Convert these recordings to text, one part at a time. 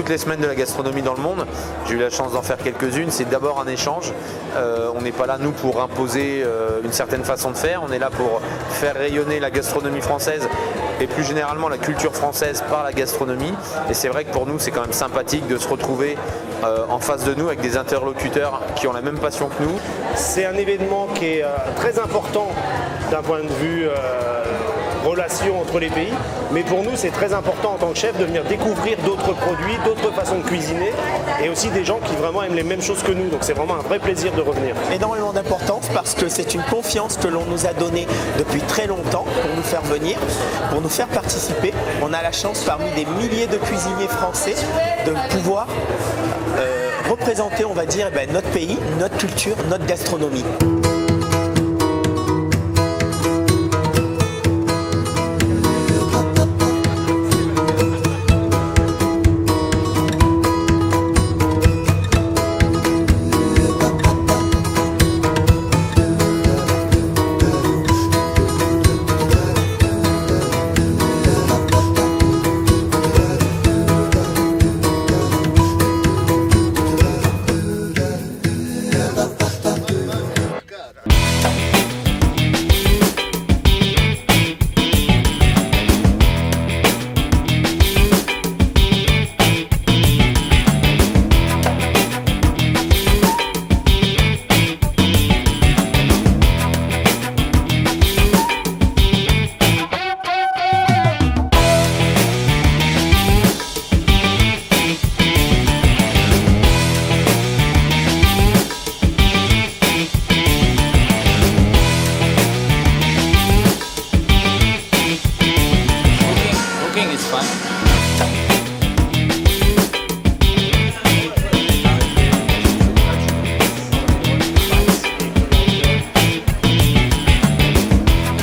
toutes les semaines de la gastronomie dans le monde. J'ai eu la chance d'en faire quelques-unes. C'est d'abord un échange. On n'est pas là, nous, pour imposer une certaine façon de faire. On est là pour faire rayonner la gastronomie française et plus généralement la culture française par la gastronomie. Et c'est vrai que pour nous, c'est quand même sympathique de se retrouver en face de nous avec des interlocuteurs qui ont la même passion que nous. C'est un événement qui est très important d'un point de vue relation entre les pays, mais pour nous c'est très important en tant que chef de venir découvrir d'autres produits, d'autres façons de cuisiner et aussi des gens qui vraiment aiment les mêmes choses que nous, donc c'est vraiment un vrai plaisir de revenir. Énormément d'importance parce que c'est une confiance que l'on nous a donnée depuis très longtemps pour nous faire venir, pour nous faire participer. On a la chance parmi des milliers de cuisiniers français de pouvoir représenter, on va dire, notre pays, notre culture, notre gastronomie.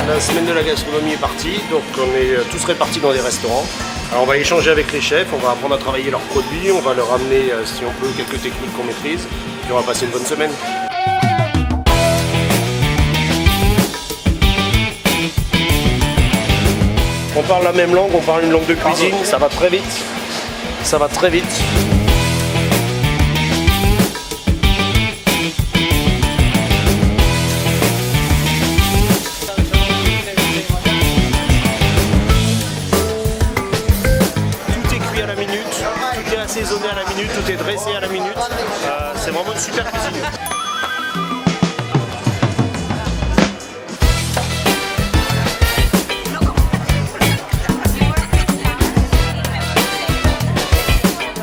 La semaine de la gastronomie est partie, donc on est tous répartis dans des restaurants. Alors on va échanger avec les chefs, on va apprendre à travailler leurs produits, on va leur amener, si on peut, quelques techniques qu'on maîtrise, puis on va passer une bonne semaine. On parle la même langue, on parle une langue de cuisine, ça va très vite. Ça va très vite. Assaisonné à la minute, tout est dressé à la minute. C'est vraiment une super cuisine.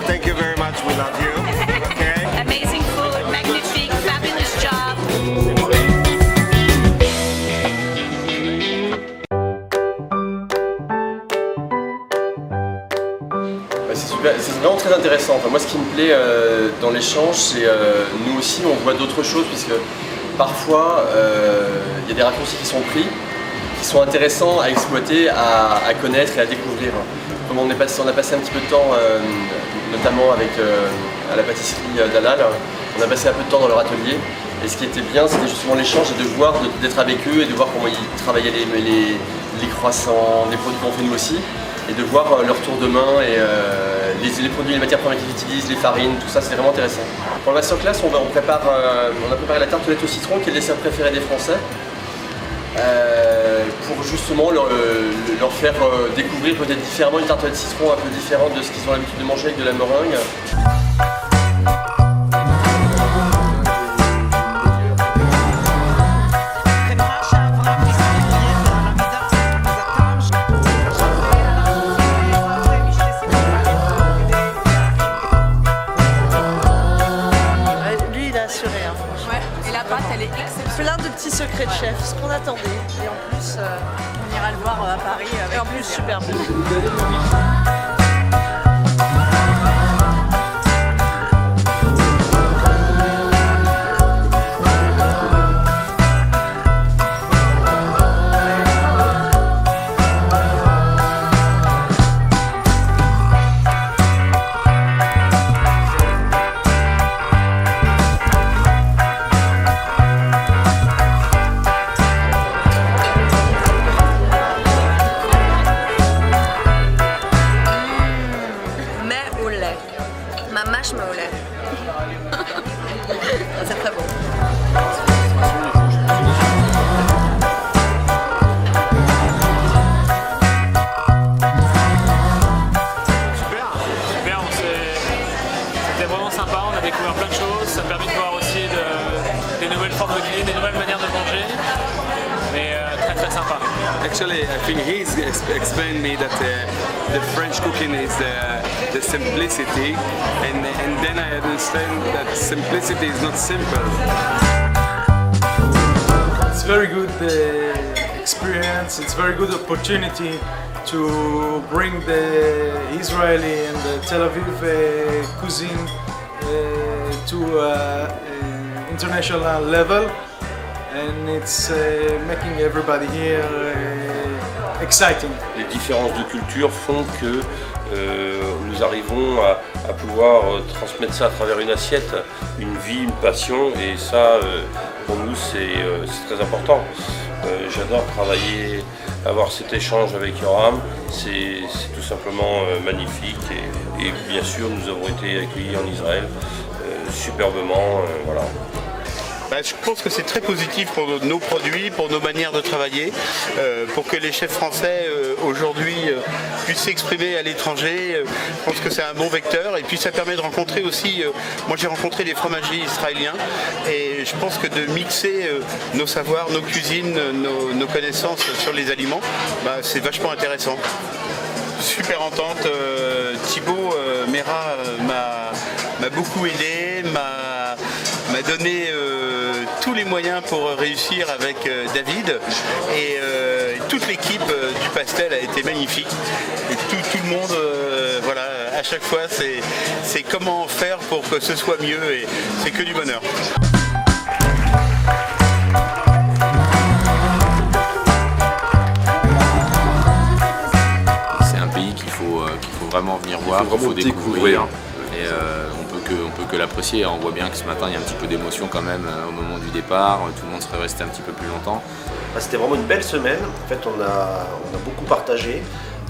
Thank you very much, we love you. Okay. Amazing food, magnifique, fabulous job. C'est vraiment très intéressant. Enfin, moi, ce qui me plaît dans l'échange, c'est nous aussi, on voit d'autres choses, puisque parfois, il y a des raccourcis qui sont pris, qui sont intéressants à exploiter, à connaître et à découvrir. Comme on a passé un petit peu de temps, notamment à la pâtisserie d'Halal, on a passé un peu de temps dans leur atelier. Et ce qui était bien, c'était justement l'échange et de voir, d'être avec eux et de voir comment ils travaillaient les croissants, les produits qu'on fait nous aussi. Et de voir leur tour de main et les produits, les matières premières qu'ils utilisent, les farines, tout ça, c'est vraiment intéressant. Pour le masterclass, on a préparé la tartelette au citron, qui est le dessert préféré des Français, pour justement leur faire découvrir peut-être différemment une tartelette citron un peu différente de ce qu'ils ont l'habitude de manger avec de la meringue. Plein de petits secrets de chef, ce qu'on attendait. Et en plus, on ira le voir à Paris. Et en plus, super bon. C'est très bon. Super, c'était vraiment sympa, on a découvert plein de choses, ça a permis de voir aussi des nouvelles formes de cuisine, des nouvelles manières de manger, mais très très sympa. Actually, I think he's explained me that the French cooking is the simplicity, and then I understand that simplicity is not simple. It's very good experience. It's very good opportunity to bring the Israeli and the Tel Aviv cuisine to international level, and it's making everybody here exciting. Les différences de culture font que nous arrivons à pouvoir transmettre ça à travers une assiette, une vie, une passion, et ça, pour nous, c'est très important. J'adore travailler, avoir cet échange avec Yoram, c'est tout simplement magnifique, et bien sûr, nous avons été accueillis en Israël superbement, voilà. Je pense que c'est très positif pour nos produits, pour nos manières de travailler, pour que les chefs français aujourd'hui puissent s'exprimer à l'étranger. Je pense que c'est un bon vecteur, et puis ça permet de rencontrer aussi, moi j'ai rencontré les fromagers israéliens, et je pense que de mixer nos savoirs, nos cuisines, nos connaissances sur les aliments, c'est vachement intéressant. Super entente, Thibaut Mera m'a beaucoup aidé, m'a donné tous les moyens pour réussir avec David, et toute l'équipe du pastel a été magnifique. Et tout le monde, voilà, à chaque fois c'est comment faire pour que ce soit mieux, et c'est que du bonheur. C'est un pays qu'il faut vraiment venir voir, qu'il faut découvrir. Et on peut que l'apprécier. On voit bien que ce matin il y a un petit peu d'émotion quand même au moment du départ. Tout le monde serait resté un petit peu plus longtemps. C'était vraiment une belle semaine. En fait, on a beaucoup partagé.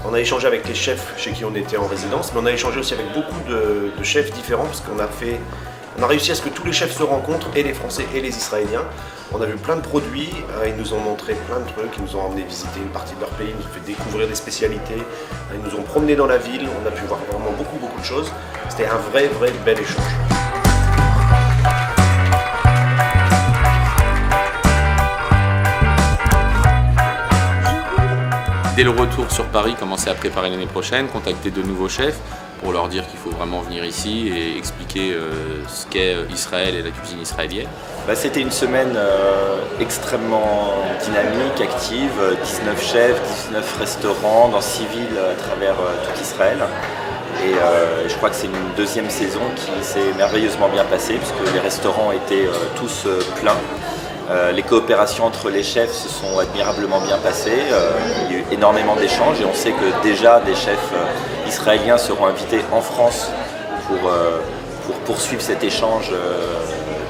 On a échangé avec les chefs chez qui on était en résidence, mais on a échangé aussi avec beaucoup de chefs différents, parce qu'on a réussi à ce que tous les chefs se rencontrent, et les Français et les Israéliens. On a vu plein de produits, ils nous ont montré plein de trucs, ils nous ont emmené visiter une partie de leur pays, ils nous ont fait découvrir des spécialités, ils nous ont promenés dans la ville, on a pu voir vraiment beaucoup de choses. C'était un vrai bel échange. Dès le retour sur Paris, commencer à préparer l'année prochaine, contacter de nouveaux chefs pour leur dire qu'il faut vraiment venir ici et expliquer ce qu'est Israël et la cuisine israélienne. C'était une semaine extrêmement dynamique, active, 19 chefs, 19 restaurants dans 6 villes à travers tout Israël. Et je crois que c'est une deuxième saison qui s'est merveilleusement bien passée, puisque les restaurants étaient tous pleins. Les coopérations entre les chefs se sont admirablement bien passées. Il y a eu énormément d'échanges, et on sait que déjà des chefs israéliens seront invités en France pour poursuivre cet échange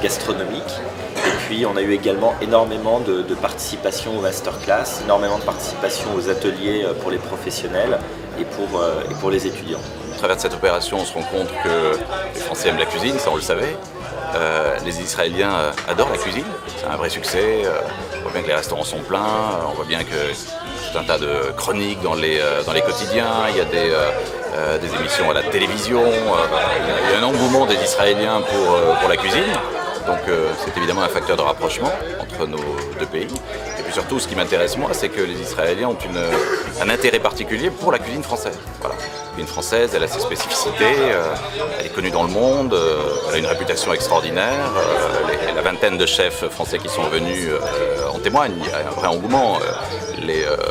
gastronomique. Et puis on a eu également énormément de participation aux masterclass, énormément de participation aux ateliers pour les professionnels et pour les étudiants. Au travers de cette opération, on se rend compte que les Français aiment la cuisine, ça on le savait. Les Israéliens adorent la cuisine, c'est un vrai succès. On voit bien que les restaurants sont pleins, on voit bien que tout un tas de chroniques dans les quotidiens, il y a des émissions à la télévision, il y a un engouement des Israéliens pour la cuisine. Donc c'est évidemment un facteur de rapprochement entre nos deux pays. Et puis surtout, ce qui m'intéresse moi, c'est que les Israéliens ont un intérêt particulier pour la cuisine française. Voilà. La cuisine française, elle a ses spécificités, elle est connue dans le monde, elle a une réputation extraordinaire. La vingtaine de chefs français qui sont venus en témoignent, il y a un vrai engouement.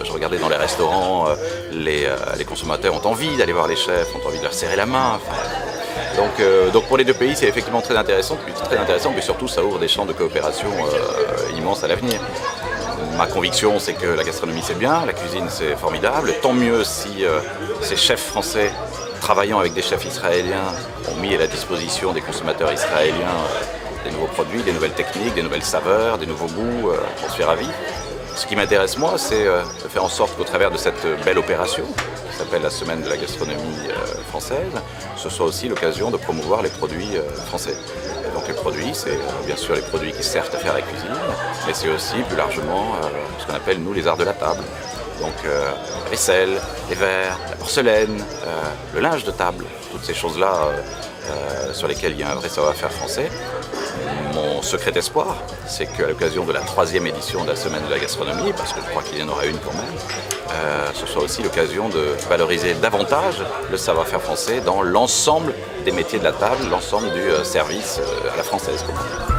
Je regardais dans les restaurants, les consommateurs ont envie d'aller voir les chefs, ont envie de leur serrer la main. Donc pour les deux pays, c'est effectivement très intéressant, puis surtout ça ouvre des champs de coopération immenses à l'avenir. Ma conviction, c'est que la gastronomie c'est bien, la cuisine c'est formidable, tant mieux si ces chefs français travaillant avec des chefs israéliens ont mis à la disposition des consommateurs israéliens des nouveaux produits, des nouvelles techniques, des nouvelles saveurs, des nouveaux goûts, j'en suis ravi. Ce qui m'intéresse moi, c'est de faire en sorte qu'au travers de cette belle opération, qui s'appelle la Semaine de la gastronomie française, ce soit aussi l'occasion de promouvoir les produits français. Et donc les produits, c'est bien sûr les produits qui servent à faire la cuisine, mais c'est aussi plus largement ce qu'on appelle nous les arts de la table. Donc la vaisselle, les verres, la porcelaine, le linge de table, toutes ces choses-là sur lesquelles il y a un vrai savoir-faire français. Mon secret espoir, c'est qu'à l'occasion de la 3e édition de la Semaine de la gastronomie, parce que je crois qu'il y en aura une quand même, ce soit aussi l'occasion de valoriser davantage le savoir-faire français dans l'ensemble des métiers de la table, l'ensemble du service à la française, comme on dit.